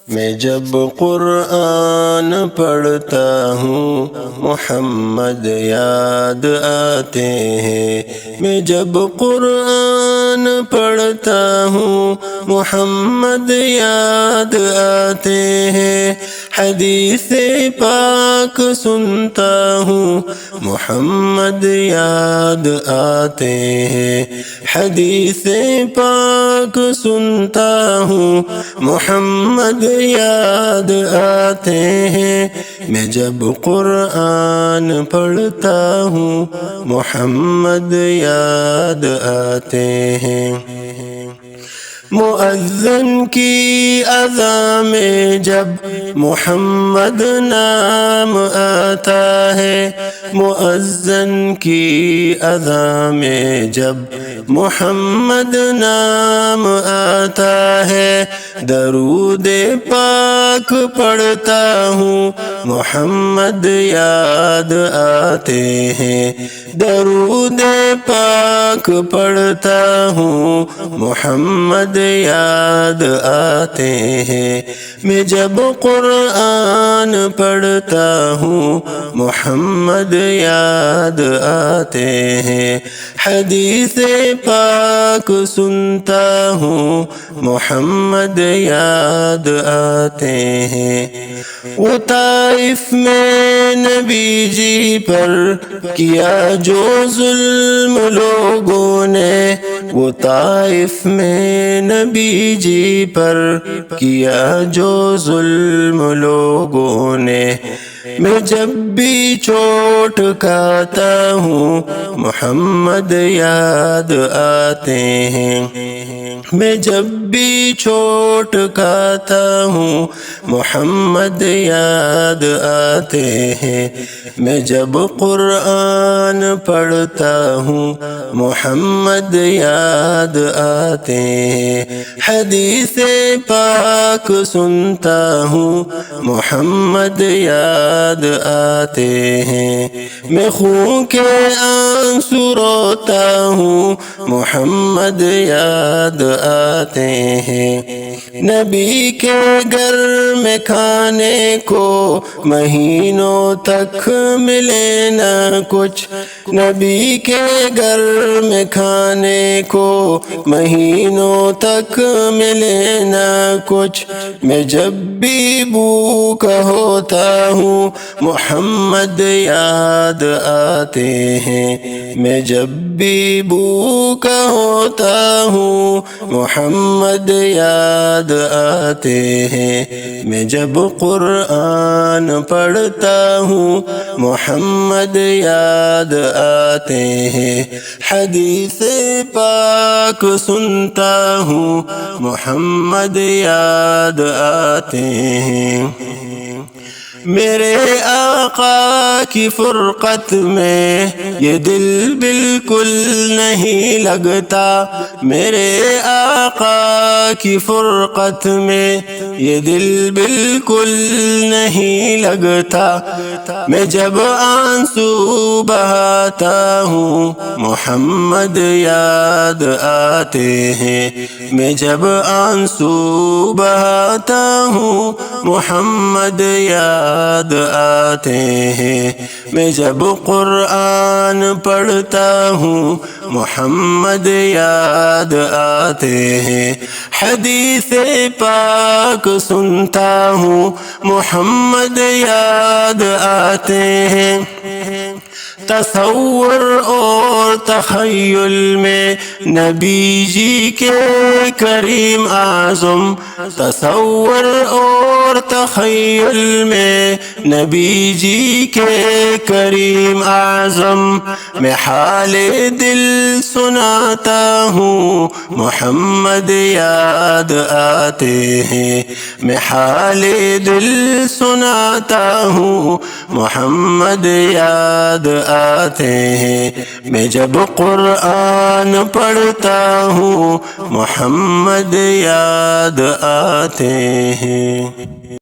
میں جب قرآن پڑھتا ہوں محمد یاد آتے ہیں، میں جب قرآن پڑھتا ہوں محمد یاد آتے ہیں، حدیث پاک سنتا ہوں محمد یاد آتے ہیں، حدیث پاک سنتا ہوں محمد یاد آتے ہیں، میں جب قرآن پڑھتا ہوں محمد یاد آتے ہیں۔ مؤذن کی اذان میں جب محمد نام آتا ہے، مؤذن کی اذان میں جب محمد نام آتا ہے، درود پاک پڑھتا ہوں محمد یاد آتے ہیں، درود پاک پڑھتا ہوں محمد یاد آتے ہیں، میں جب قرآن پڑھتا ہوں محمد یاد آتے ہیں، حدیث پاک سنتا ہوں محمد یاد آتے ہیں۔ وہ طائف میں نبی جی پر کیا جو ظلم لوگوں نے، وہ طائف میں نبی جی پر کیا جو ظلم لوگوں نے، میں جب بھی چوٹ کھاتا ہوں محمد یاد آتے ہیں، میں جب بھی چوٹ کھاتا ہوں محمد یاد آتے ہیں، میں جب قرآن پڑھتا ہوں محمد یاد آتے ہیں، حدیث پاک سنتا ہوں محمد یاد آتے ہیں، میں خون کے آنسو روتا ہوں محمد یاد آتے ہیں، نبی کے گھر میں کھانے کو مہینوں تک ملے نہ کچھ، نبی کے گھر میں کھانے کو مہینوں تک ملے نہ کچھ، میں جب بھی بھوکا ہوتا ہوں محمد یاد آتے ہیں، میں جب بھی بھوکا ہوتا ہوں محمد یاد آتے ہیں، میں جب قرآن پڑھتا ہوں محمد یاد آتے ہیں، حدیث پاک سنتا ہوں محمد یاد آتے ہیں۔ میرے آقا کی فرقت میں یہ دل بالکل نہیں لگتا، میرے آقا کی فرقت میں یہ دل بالکل نہیں لگتا، میں جب آنسو بہاتا ہوں محمد یاد آتے ہیں، میں جب آنسو بہاتا ہوں محمد یاد آتے ہیں، میں جب قرآن پڑھتا ہوں محمد یاد آتے ہیں، حدیث پاک سنتا ہوں محمد یاد آتے ہیں، تصور اور تخیل میں نبی جی کے کریم اعظم، تصور اور تخیل میں نبی جی کے کریم اعظم، میں حال دل سناتا ہوں محمد یاد آتے ہیں، میں حال دل سناتا ہوں محمد یاد آتے ہیں، میں جب قرآن پڑھتا ہوں محمد یاد آتے ہیں۔